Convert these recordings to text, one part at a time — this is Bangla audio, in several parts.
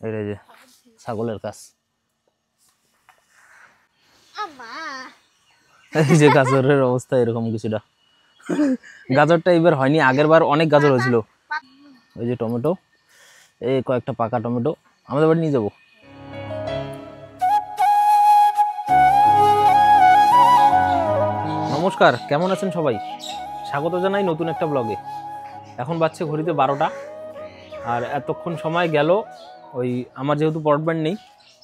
এটা যে ছাগলের কাজ, এই যে গাজরের অবস্থা এরকম কিছুটা। গাজরটা এবার হয়নি, আগের বার অনেক গাজর হয়েছিল। ওই যে টমেটো, এই কয়েকটা পাকা টমেটো আমাদের বাড়ি নিয়ে যাবো। নমস্কার, কেমন আছেন সবাই? স্বাগত জানাই নতুন একটা ব্লগে। এখন বাজছে ঘড়িতে 12টা, আর এতক্ষণ সময় গেল ওই আমার যেহেতু ব্রডব্যান্ড নেই,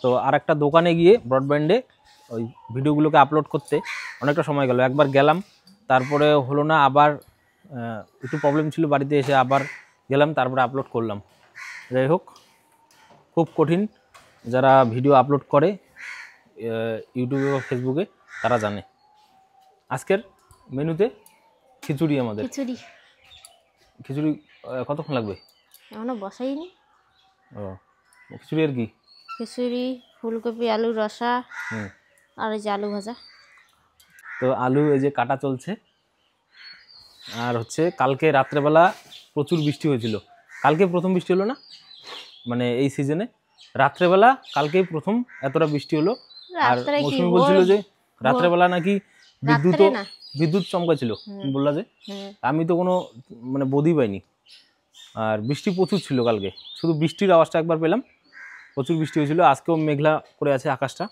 তো আর একটা দোকানে গিয়ে ব্রডব্যান্ডে ওই ভিডিওগুলোকে আপলোড করতে অনেকটা সময় গেল। একবার গেলাম, তারপরে হলো না, আবার একটু প্রবলেম ছিল বাড়িতে, এসে আবার গেলাম, তারপরে আপলোড করলাম। যাই হোক, খুব কঠিন। যারা ভিডিও আপলোড করে ইউটিউবে বা ফেসবুকে তারা জানে। আজকের মেনুতে খিচুড়ি, আমাদের খিচুড়ি। কতক্ষণ লাগবে? এখনো বসাইনি। ও, খিচুড়ি আর কি? খিচুড়ি, ফুলকপি, আলু রসা, আর এই যে আলু ভাজা। তো আলু এই যে কাটা চলছে। আর হচ্ছে কালকে রাত্রেবেলা প্রচুর বৃষ্টি হয়েছিল। কালকে প্রথম বৃষ্টি হলো না, মানে এই সিজনে রাত্রেবেলা কালকেই প্রথম এতটা বৃষ্টি হলো। আর মৌসুমি বলছিল যে রাত্রেবেলা নাকি বিদ্যুৎ চমকাছিল, বললা যে আমি তো কোনো মানে বোধই পাইনি। আর বৃষ্টি প্রচুর ছিল কালকে, শুধু বৃষ্টির আওয়াজটা একবার পেলাম। প্রচুর বৃষ্টি হয়েছিল। আজকেও মেঘলা করে আছে আকাশটা,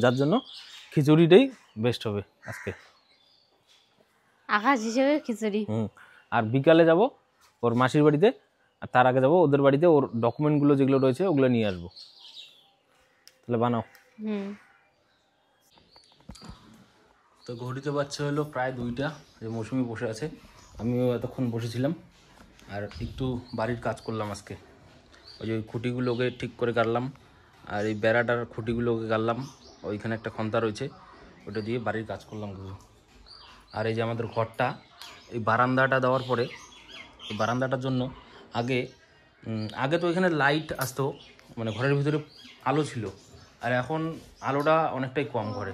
যার জন্য খিচুড়িটাই বেস্ট হবে আজকে আকাশ হিসেবে খিচুড়ি। আর বিকালে যাব ওর মাসির বাড়িতে, আর তার আগে যাব ওদের বাড়িতে, ওর ডকুমেন্টগুলো যেগুলো রয়েছে ওগুলো নিয়ে আসবো। তাহলে বানাও। তো ঘড়িতে বাচ্চা হলো প্রায় 2টা, যে মৌসুমি বসে আছে, আমিও এতক্ষণ বসেছিলাম। আর একটু বাড়ির কাজ করলাম আজকে। ওই যে খুঁটিগুলোকে ঠিক করে গাড়লাম, আর এই বেড়াটার খুঁটিগুলোকে গাড়লাম। ওইখানে একটা খন্তা রয়েছে, ওটা দিয়ে বাড়ির কাজ করলাম কিছু। আর এই যে আমাদের ঘরটা, এই বারান্দাটা দেওয়ার পরে, এই বারান্দাটার জন্য আগে তো এখানে লাইট আসতো, মানে ঘরের ভিতরে আলো ছিল, আর এখন আলোটা অনেকটাই কম ঘরে।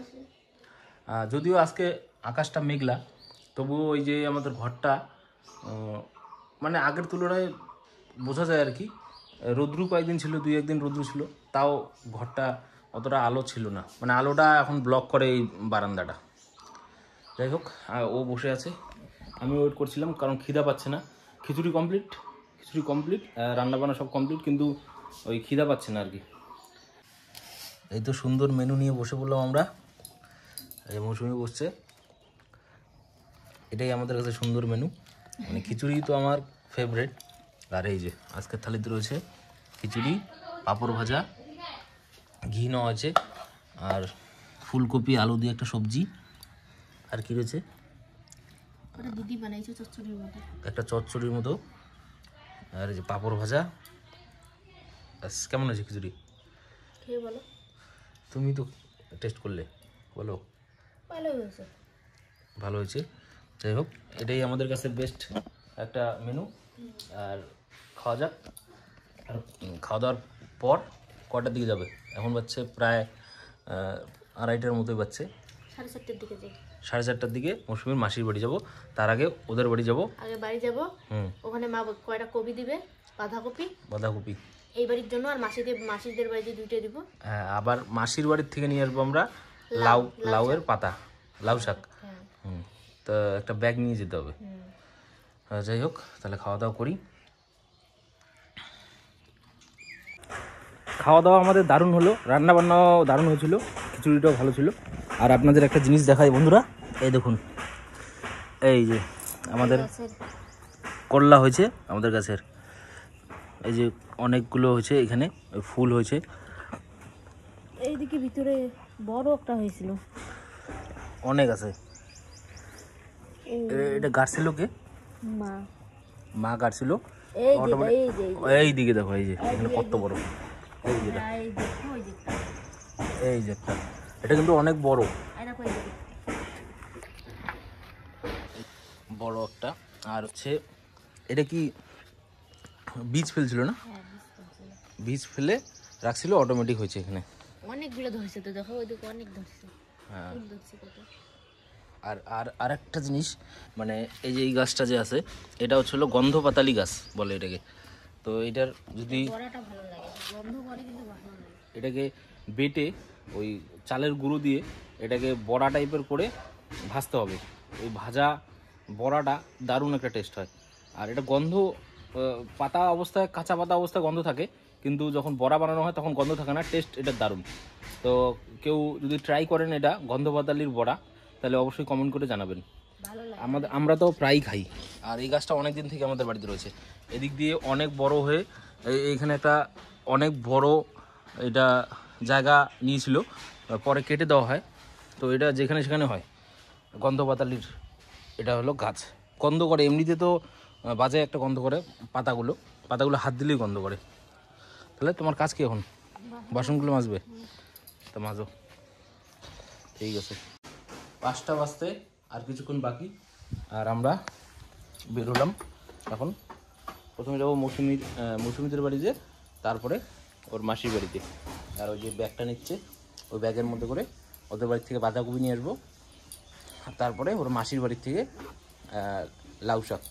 যদিও আজকে আকাশটা মেঘলা, তবুও ওই যে আমাদের ঘরটা মানে আগের তুলনায় বোঝা যায় আর কি। রৌদ্রু কয়েকদিন ছিল, 2-1 দিন রৌদ্রু ছিল, তাও ঘরটা অতটা আলো ছিল না, মানে আলোটা এখন ব্লক করে এই বারান্দাটা। যাই হোক, ও বসে আছে, আমি ওয়েট করছিলাম, কারণ খিদা পাচ্ছে না। খিচুড়ি কমপ্লিট, রান্নাবান্না সব কমপ্লিট, কিন্তু ওই খিদা পাচ্ছে না আর কি। এই তো সুন্দর মেনু নিয়ে বসে পড়লাম আমরা। এই মৌসুমি বসছে, এটাই আমাদের কাছে সুন্দর মেনু। মানে খিচুড়ি তো আমার ফেভারিট। আর এই যে আজকের থালিতে রয়েছে খিচুড়ি, পাঁপড় ভাজা, ঘি নেওয়া আছে, আর ফুলকপি আলু দিয়ে একটা সবজি। আর কি রয়েছে? দিদি বানাইছে চচ্চড়ির মতো, একটা চচ্চড়ির মতো। আর এই যে পাঁপড় ভাজা। কেমন হয়েছে খিচুড়ি? খেয়ে বলো। তুমি তো টেস্ট করলে, বলো। ভালো হয়েছে। যাই হোক, এটাই আমাদের কাছে বেস্ট একটা মেনু। আর খাওয়া যাক। আর খাওয়া দাওয়ার পর কটার দিকে যাবে? এখন বাজছে প্রায় 2:30টার মতোই বাজছে। 4:30টার দিকে যাই। 4:30টার দিকে মৌসুমীর মাসির বাড়ি যাব, তার আগে ওদের বাড়ি যাব। আগে বাড়ি যাব, ওখানে মা কয়টা কপি দিবে, বাঁধাকপি এই বাড়ির জন্য, আর মাসিদের বাড়িতে 2টা দিব। হ্যাঁ, আবার মাসির বাড়ির থেকে নিয়ে আসবো আমরা লাউয়ের পাতা, লাউ শাক। তো একটা ব্যাগ নিয়ে যেতে হবে। যাই হোক, তাহলে খাওয়া দাওয়া করি। খাওয়া দাওয়া আমাদের দারুণ হলো, রান্নাবান্নাও দারুণ হয়েছিল, খিচুড়িটাও ভালো ছিল। আর আপনাদের একটা জিনিস দেখাই বন্ধুরা, এই দেখুন, এই যে আমাদের করলা হয়েছে আমাদের গাছের, এই যে অনেকগুলো হয়েছে, এখানে ফুল হয়েছে। এইদিকে ভিতরে বড় একটা হয়েছিল, অনেক আছে। এটা গাছছিল কে? মা গাছছিল। এই দিকে দেখো, এই যে এখানে কত বড়, এই যে এই যে একটা, এটা কিন্তু অনেক বড় একটা। আর হচ্ছে এটা কি বীজ ফেলছিল না? বীজ ফেলে রাখছিল, অটোমেটিক হয়েছে। এখানে অনেকগুলো ধরছে, তো দেখো ওইদিকে অনেক ধরছে। হ্যাঁ, আর আরেকটা জিনিস, মানে এই যে এই গাছটা যে আছে, এটা হচ্ছে গন্ধপাতালি গাছ বলে এটাকে। তো এটার যদি বড়াটা ভালো লাগে, গন্ধ করে কিন্তু ভালো লাগে। এটাকে বেটে ওই চালের গুঁড়ো দিয়ে এটাকে বড়া টাইপের করে ভাজতে হবে। ওই ভাজা বড়াটা দারুণ একটা টেস্ট হয়। আর এটা গন্ধ পাতা অবস্থায়, কাঁচা পাতা অবস্থায় গন্ধ থাকে, কিন্তু যখন বড়া বানানো হয় তখন গন্ধ থাকে না। টেস্ট এটা দারুণ। তো কেউ যদি ট্রাই করেন এটা গন্ধ পাতালির বড়া, তাহলে অবশ্যই কমেন্ট করে জানাবেন। আমরা তো প্রায়ই খাই। আর এই গাছটা অনেক দিন থেকে আমাদের বাড়িতে রয়েছে। এদিক দিয়ে অনেক বড় হয়ে এইখানে একটা অনেক বড় এটা জায়গা নিয়েছিল, পরে কেটে দেওয়া হয়। তো এটা যেখানে সেখানে হয়। গন্ধ পাতালির এটা হলো গাছ। গন্ধ করে এমনিতে তো বাজে একটা গন্ধ করে পাতাগুলো হাত দিলেই গন্ধ করে। তাহলে তোমার কাজ কি এখন? বাসনগুলো মাজবে? তা মাজো। ঠিক আছে, 5টা বাজতে আর কিছুক্ষণ বাকি। আর আমরা বেরোলাম এখন। প্রথমে যাবো মৌসুমিদের বাড়িতে, তারপরে ওর মাসির বাড়িতে। আর ওই যে ব্যাগটা নিচ্ছে, ওই ব্যাগের মধ্যে করে ওদের বাড়ি থেকে বাঁধাকপি নিয়ে আসবো। আর তারপরে ওর মাসির বাড়ির থেকে লাউ শাক।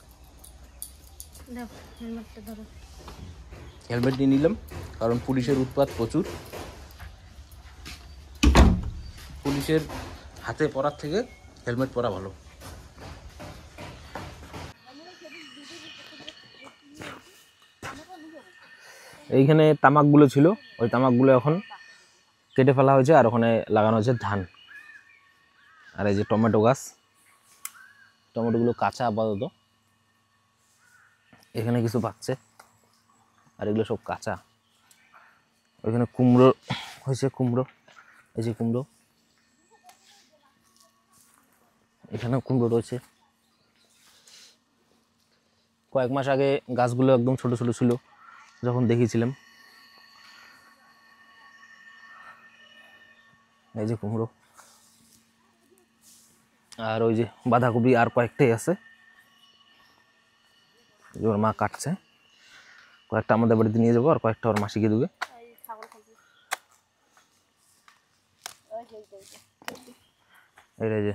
হেলমেট নিয়ে নিলাম, কারণ পুলিশের উৎপাত প্রচুর। পুলিশের হাতে পরার থেকে হেলমেট পরা ভালো। এইখানে তামাকগুলো ছিল, ওই তামাকগুলো এখন কেটে ফেলা হয়েছে আর ওখানে লাগানো হয়েছে ধান। আর এই যে টমেটো গাছ, টমেটোগুলো কাঁচা আপাতত, এখানে কিছু পাচ্ছে আর এগুলো সব কাঁচা। ওইখানে কুমড়ো হয়েছে, কুমড়ো, এই যে কুমড়ো, এখানেও কুমড়ো রয়েছে। কয়েক মাস আগে গাছগুলো একদম ছোট ছোট ছিল যখন দেখিয়েছিলাম। এই যে কুমড়ো, আর ওই যে বাঁধাকপি আর কয়েকটাই আছে, ওর মা কাটছে। কয়েকটা আমাদের বাড়িতে নিয়ে যাবো আর কয়েকটা ওর মাসিকে দেবে। এই যে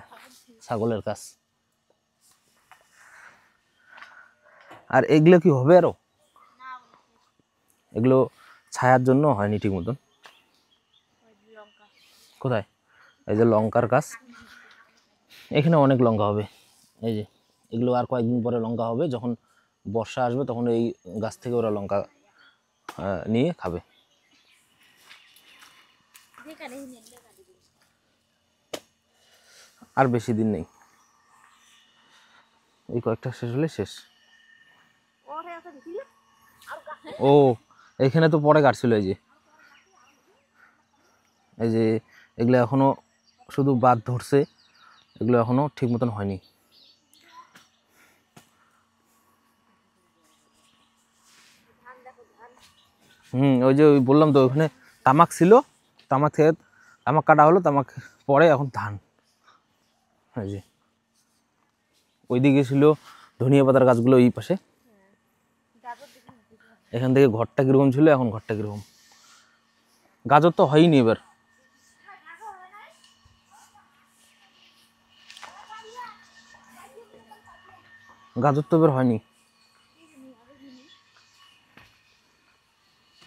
ছাগলের কাজ। আর এগুলো কি হবে আরো? এগুলো ছায়ার জন্য হয়নি ঠিক মতন। কোথায়? এই যে লঙ্কার গাছ, এখানে অনেক লঙ্কা হবে। এই যে এগুলো আর কয়েকদিন পরে লঙ্কা হবে, যখন বর্ষা আসবে তখন এই গাছ থেকে ওরা লঙ্কা নিয়ে খাবে। আর বেশি দিন নেই, এই কয়েকটা শেষ হলে শেষ। ও এখানে তো পরে কাটছিল। এই যে এগুলো এখনো শুধু বাদ ধরছে, এগুলো এখনো ঠিক মতন হয়নি। ওই যে ওই বললাম তো, ওখানে তামাক ছিল, তামাক থেকে তামাক কাটা হলো, তামাক পরে এখন ধান। এই যে ওইদিকে ছিল ধনিয়া পাতার গাছগুলো এই পাশে। এখান থেকে ঘরটা কিরকম ছিল, এখন ঘরটা কিরকম। গাজর তো হয়নি এবার। গাজর তো এবার হয়নি।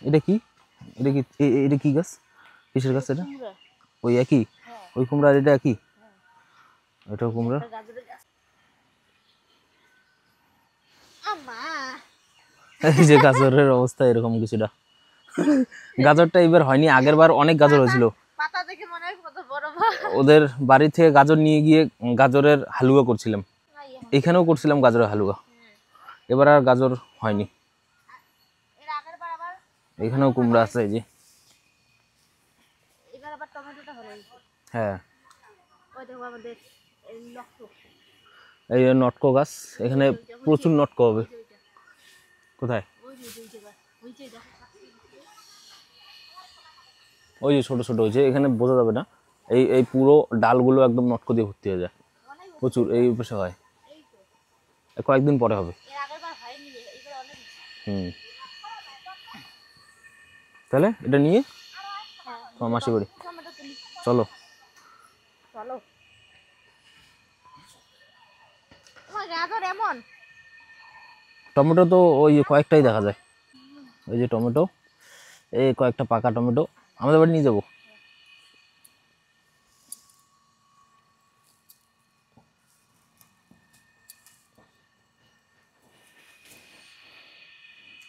এটা কি, এটা কি গাছ, কিসের গাছ এটা? ওই একই, ওই কুমড়া আর এটা একই? এটাও কুমড়া। এই যে গাজরের অবস্থা এরকম কিছুটা। গাজরটা এবার হয়নি, আগের বার অনেক গাজর হয়েছিল। ওদের বাড়ি থেকে গাজর নিয়ে গিয়ে গাজরের হালুয়া করছিলাম, এখানেও করছিলাম গাজরের হালুয়া। এবার আর গাজর হয়নি। এখানেও কুমড়া আছে, এই যে। হ্যাঁ, এই নটকো গাছ, এখানে প্রচুর নটকো হবে। কোথায়? ওই যে ছোট ছোট হয়েছে, এখানে বোঝা যাবে না। এই পুরো ডালগুলো একদম নটকো দিয়ে ভর্তি হয়ে যায়, প্রচুর। এই পাশে হয়, কয়েকদিন পরে হবে। তাহলে এটা নিয়ে তোমার মাসি বাড়ি চলো। টমেটো তো ওই কয়েকটাই দেখা যায়। ওই যে টমেটো, এই কয়েকটা পাকা টমেটো আমাদের বাড়ি নিয়ে যাবো।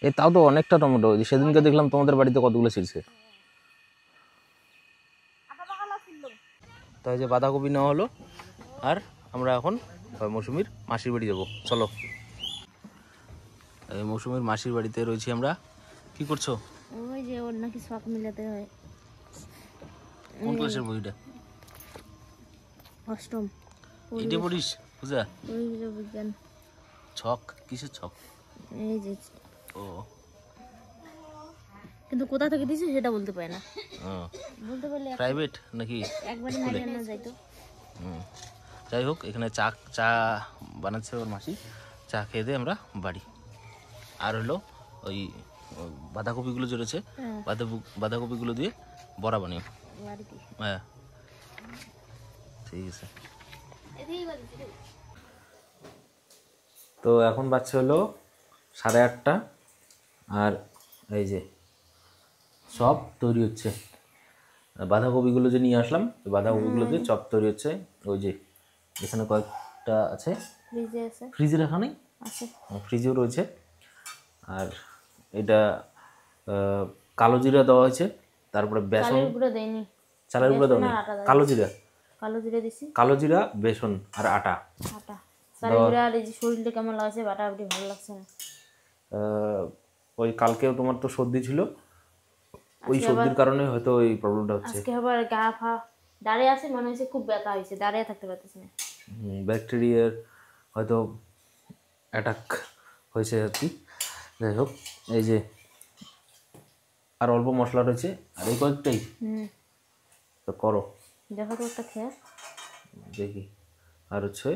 এই তাও তো অনেকটা টমেটো, সেদিনকে দেখলাম তোমাদের বাড়িতে কতগুলো ছিলছে। তাই যে বাঁধাকপি নেওয়া হলো, আর আমরা এখন মৌসুমীর মাসির বাড়ি যাবো। চলো, মৌসুমীর মাসির বাড়িতে রয়েছি আমরা। কি করছো? ওই যে ওর নাকি শখ মিলাতে হয়। কোন ক্লাসের বইটা? অষ্টম। এটা পড়িস পূজা? পরিবেশ বিজ্ঞান। ছক কিসের ছক? এই যে। ও, কিন্তু কোথা থেকে দিয়েছে সেটা বলতে পারে না। বলতে পারলে প্রাইভেট নাকি একবারই মারিয়ে না যাইতো। যাই হোক, এখানে চা বানাচ্ছে ওর মাসি, চা খেয়ে দিয়ে আমরা বাড়ি। আর হলো ওই বাঁধাকপিগুলো জড়েছে, বাঁধাকপিগুলো দিয়ে বড়া বানিও। হ্যাঁ ঠিক আছে। তো এখন বাচ্চা হলো 8:30, আর এই যে চপ তৈরি হচ্ছে। বাঁধাকপিগুলো যে নিয়ে আসলাম, বাঁধাকপিগুলো দিয়ে চপ তৈরি হচ্ছে। ওই যে এখানে কয়েকটা আছে, ফ্রিজে রাখা নেই, ফ্রিজেও রয়েছে। আর এটা কালো জিরা দেওয়া হয়েছে, তারপরে বেসন, চালের গুঁড়ো দেওয়া নেই, কালো জিরা, বেসন আর আটা। শরীরটা কেমন লাগছে? বাটাবাটি ভালো লাগছে না। ওই কালকেও তোমার তো সর্দি ছিল, ওই সর্দির কারণে হয়তো এই প্রবলেমটা হচ্ছে। আজকে আবার গা ফা দাঁড়িয়ে আছে, মনে হচ্ছে খুব ব্যথা হয়েছে, দাঁড়িয়ে থাকতে পারতেছি না। ব্যাকটেরিয়ার হয়তো অ্যাটাক হয়েছে আর কি। যাই হোক, এই যে আর অল্প মশলা রয়েছে, আর এই কয়েকটাই তো করো, দেখো তো একটা খেয়ে দেখি। আর হচ্ছে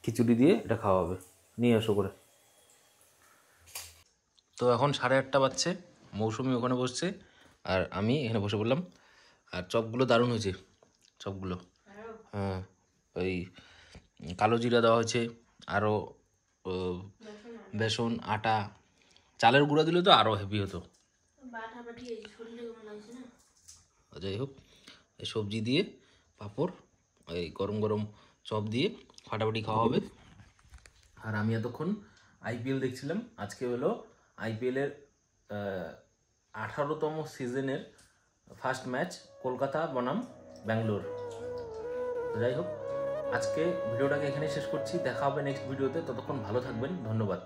খিচুড়ি দিয়ে এটা খাওয়া হবে, নিয়ে এসো করে। তো এখন 8:30 বাজছে, মৌসুমি ওখানে বসছে আর আমি এখানে বসে পড়লাম। আর চপগুলো দারুণ হয়েছে, চপগুলো। হ্যাঁ, ওই কালো জিরা দেওয়া হয়েছে, আরও বেসন, আটা, চালের গুঁড়া দিলে তো আরও হেভি হতো। যাই হোক, এই সবজি দিয়ে পাঁপড়, এই গরম গরম চপ দিয়ে ফাটাফাটি খাওয়া হবে। আর আমি এতক্ষণ আইপিএল দেখছিলাম। আজকে হলো আইপিএলের 18তম সিজনের ফার্স্ট ম্যাচ, কলকাতা বনাম ব্যাঙ্গালোর। যাই হোক, আজকে ভিডিওটাকে এখানে শেষ করছি, দেখা হবে নেক্সট ভিডিওতে। ততক্ষণ ভালো থাকবেন, ধন্যবাদ।